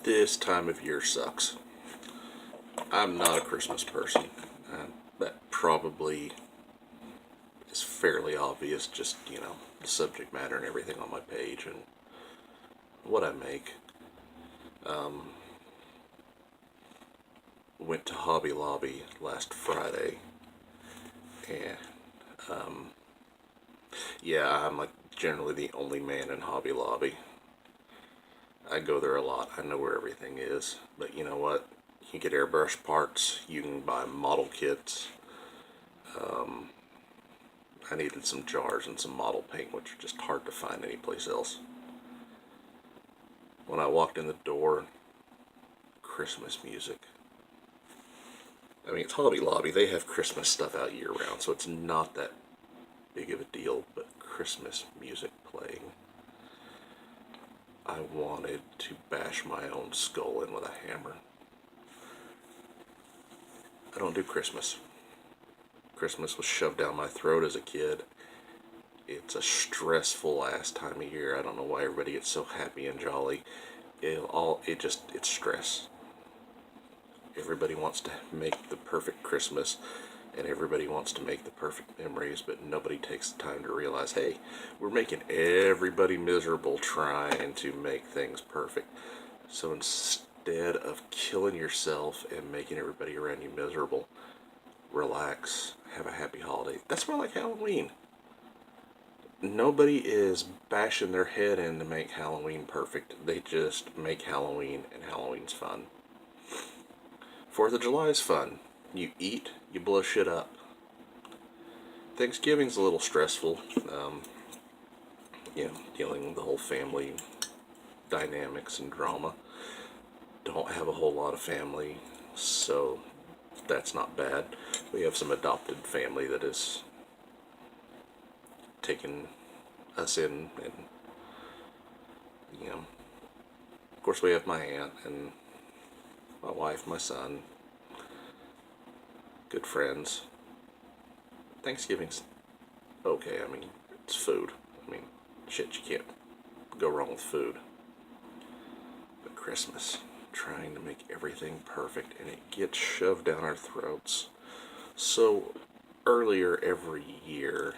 This time of year sucks. I'm not a Christmas person. That probably is fairly obvious, just, the subject matter and everything on my page and what I make. Went to Hobby Lobby last Friday, and yeah, I'm like generally the only man in Hobby Lobby. I go there a lot. I know where everything is. But you know what? You can get airbrush parts. You can buy model kits. I needed some jars and some model paint, which are just hard to find anyplace else. When I walked in the door, Christmas music. I mean, it's Hobby Lobby. They have Christmas stuff out year round, so it's not that big of a deal, but Christmas music playing. I wanted to bash my own skull in with a hammer. I don't do Christmas. Christmas was shoved down my throat as a kid. It's a stressful ass time of year. I don't know why everybody gets so happy and jolly. It's stress. Everybody wants to make the perfect Christmas, and everybody wants to make the perfect memories, but nobody takes the time to realize, hey, we're making everybody miserable trying to make things perfect. So instead of killing yourself and making everybody around you miserable, relax, have a happy holiday. That's why I like Halloween. Nobody is bashing their head in to make Halloween perfect. They just make Halloween, and Halloween's fun. 4th of July is fun. You eat, you blow shit up. Thanksgiving's a little stressful. Dealing with the whole family dynamics and drama. Don't have a whole lot of family, so that's not bad. We have some adopted family that is taking us in, and of course we have my aunt and my wife, my son, good friends. Thanksgiving's okay. I mean, it's food. I mean, shit, you can't go wrong with food. But Christmas, trying to make everything perfect, and it gets shoved down our throats. So earlier every year,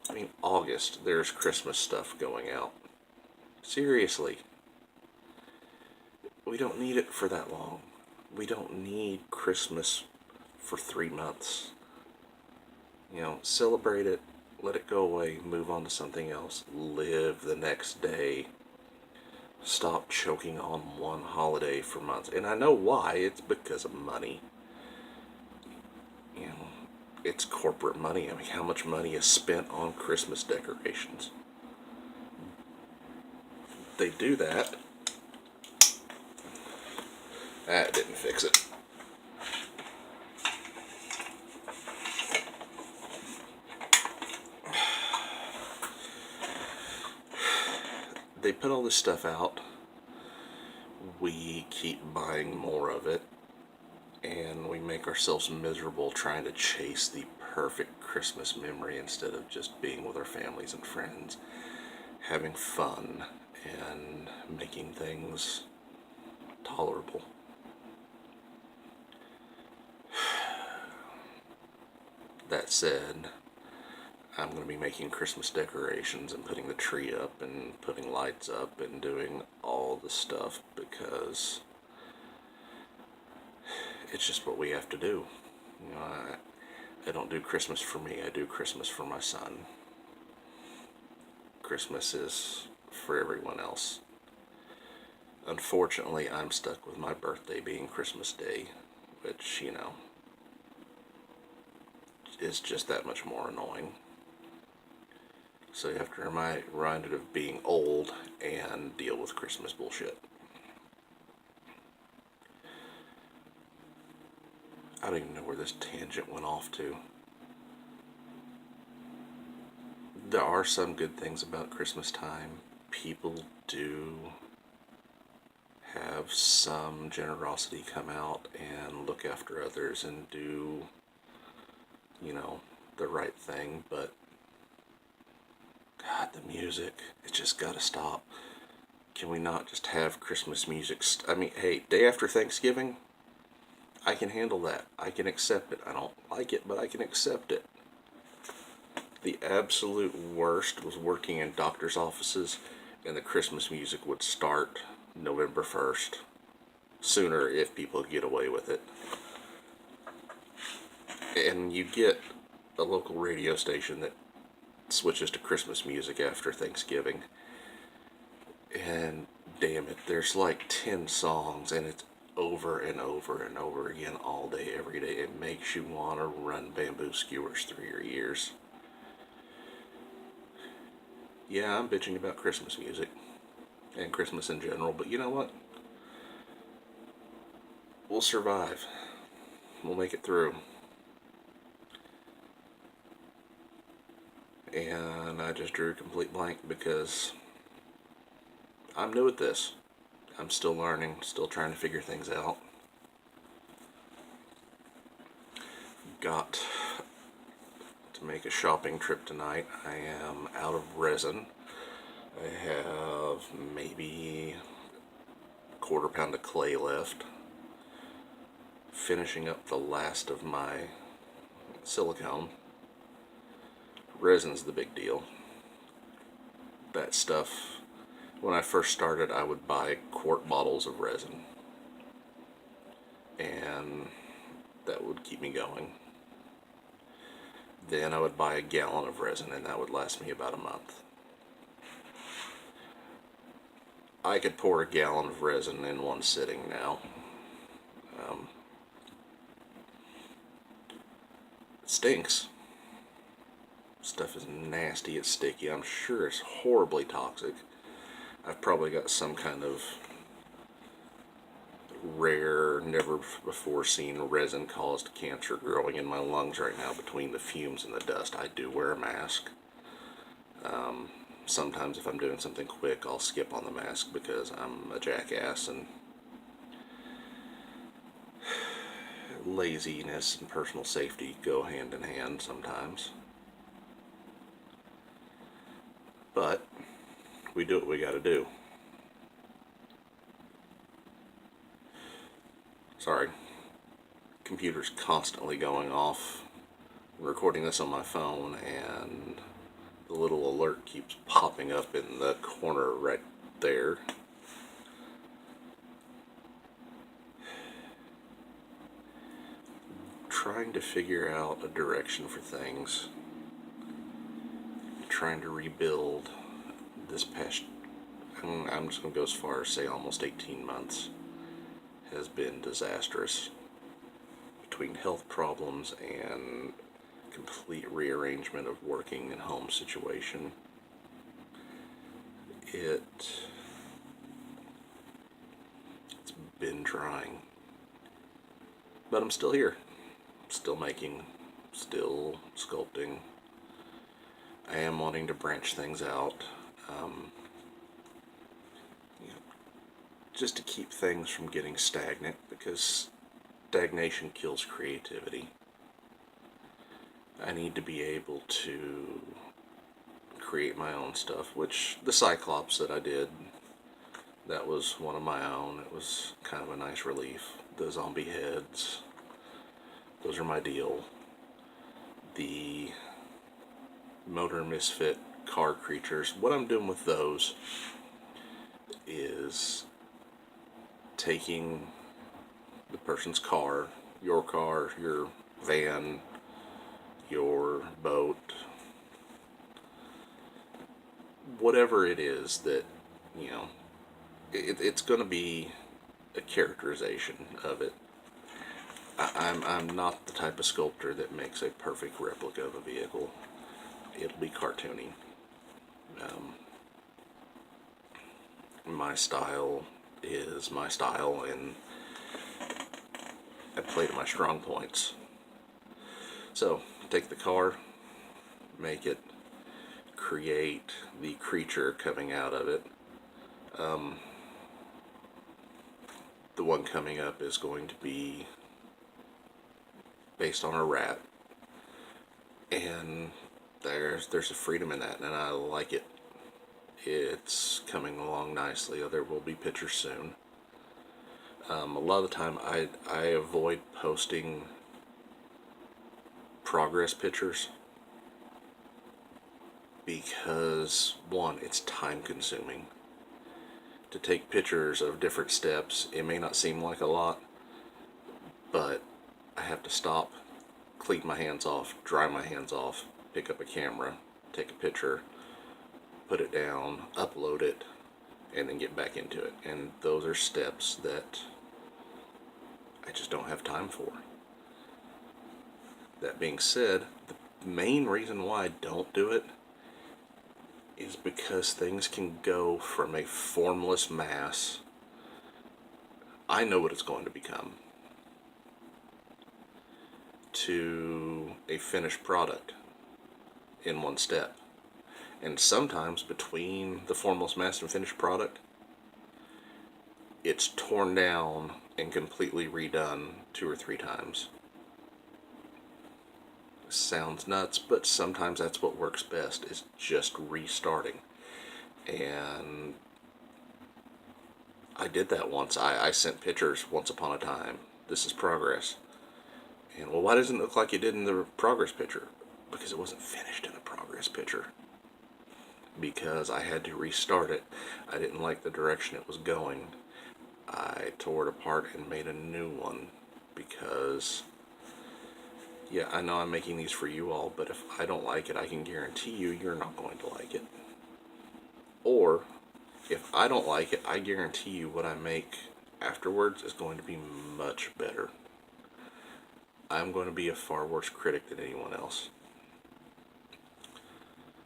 I mean, August, there's Christmas stuff going out. Seriously. We don't need it for that long. We don't need Christmas for 3 months. Celebrate it, let it go away, move on to something else, live the next day. Stop choking on one holiday for months. And I know why. It's because of money. You know, it's corporate money. I mean, how much money is spent on Christmas decorations? They do that. That didn't fix it. They put all this stuff out. We keep buying more of it. And we make ourselves miserable trying to chase the perfect Christmas memory instead of just being with our families and friends, having fun, and making things tolerable. That said, I'm going to be making Christmas decorations and putting the tree up and putting lights up and doing all the stuff because it's just what we have to do. I don't do Christmas for me, I do Christmas for my son. Christmas is for everyone else. Unfortunately, I'm stuck with my birthday being Christmas Day, which, is just that much more annoying. So you have to reminded of being old and deal with Christmas bullshit. I don't even know where this tangent went off to. There are some good things about Christmas time. People do have some generosity come out and look after others and do, the right thing, but God, the music, it just gotta stop. Can we not just have Christmas music? I mean, hey, day after Thanksgiving, I can handle that. I can accept it. I don't like it, but I can accept it. The absolute worst was working in doctor's offices, and the Christmas music would start November 1st. Sooner if people get away with it. And you get a local radio station that switches to Christmas music after Thanksgiving. And damn it, there's like 10 songs, and it's over and over and over again all day, every day. It makes you want to run bamboo skewers through your ears. Yeah, I'm bitching about Christmas music and Christmas in general, but you know what? We'll survive. We'll make it through. And I just drew a complete blank because I'm new at this. I'm still learning, still trying to figure things out. Got to make a shopping trip tonight. I am out of resin. I have maybe a quarter pound of clay left. Finishing up the last of my silicone. Resin's the big deal. That stuff, when I first started, I would buy quart bottles of resin. And that would keep me going. Then I would buy a gallon of resin, and that would last me about a month. I could pour a gallon of resin in one sitting now. It stinks. Stuff is nasty, it's sticky. I'm sure it's horribly toxic. I've probably got some kind of rare, never before seen resin caused cancer growing in my lungs right now between the fumes and the dust. I do wear a mask. Sometimes if I'm doing something quick, I'll skip on the mask because I'm a jackass, and laziness and personal safety go hand in hand sometimes. But we do what we gotta do. Sorry. Computer's constantly going off. I'm recording this on my phone, and the little alert keeps popping up in the corner right there. Trying to figure out a direction for things. Trying to rebuild this past, I'm just going to go as far as say almost 18 months, has been disastrous. Between health problems and complete rearrangement of working and home situation, it's been trying. But I'm still here, still making, still sculpting. I am wanting to branch things out, just to keep things from getting stagnant, because stagnation kills creativity. I need to be able to create my own stuff, which the Cyclops that I did, that was one of my own. It was kind of a nice relief. The zombie heads, those are my deal. The Motor Misfit car creatures, what I'm doing with those is taking the person's car, your van, your boat, whatever it is that, it's going to be a characterization of it. I'm not the type of sculptor that makes a perfect replica of a vehicle. It'll be cartoony. My style is my style, and I play to my strong points. So, take the car, make it, create the creature coming out of it. The one coming up is going to be based on a rat, and there's a freedom in that, and I like it. it's coming along nicely. There will be pictures soon. A lot of the time I avoid posting progress pictures because, one, it's time consuming. To take pictures of different steps, it may not seem like a lot, but I have to stop, clean my hands off, dry my hands off, pick up a camera, take a picture, put it down, upload it, and then get back into it. And those are steps that I just don't have time for. That being said, the main reason why I don't do it is because things can go from a formless mass, I know what it's going to become, to a finished product in one step. And sometimes between the formless mass and finished product, it's torn down and completely redone 2 or 3 times. Sounds nuts, but sometimes that's what works best, is just restarting. And I did that once. I sent pictures once upon a time. This is progress. And, well, why doesn't it look like it did in the progress picture? Because it wasn't finished in the progress picture. Because I had to restart it. I didn't like the direction it was going. I tore it apart and made a new one because, yeah, I know I'm making these for you all, but if I don't like it, I can guarantee you're not going to like it. Or, if I don't like it, I guarantee you what I make afterwards is going to be much better. I'm going to be a far worse critic than anyone else.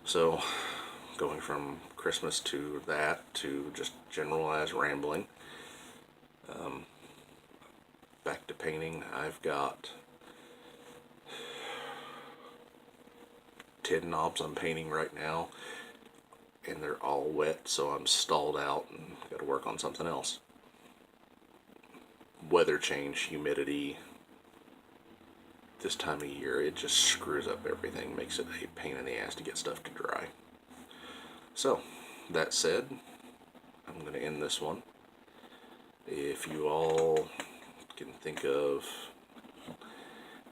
So, going from Christmas to that, to just generalized rambling, back to painting. I've got 10 knobs I'm painting right now, and they're all wet, so I'm stalled out and got to work on something else. Weather change, humidity, this time of year, it just screws up everything, makes it a pain in the ass to get stuff to dry. So, that said, I'm going to end this one. If you all can think of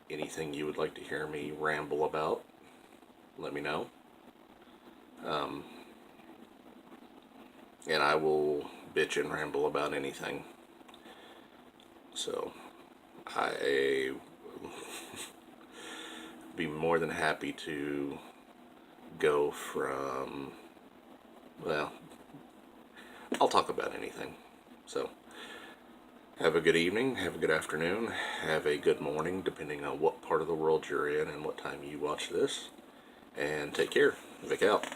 anything you would like to hear me ramble about, let me know. And I will bitch and ramble about anything. So, I be more than happy to go from, well, I'll talk about anything. So, have a good evening, have a good afternoon, have a good morning, depending on what part of the world you're in and what time you watch this. And take care. Vic out.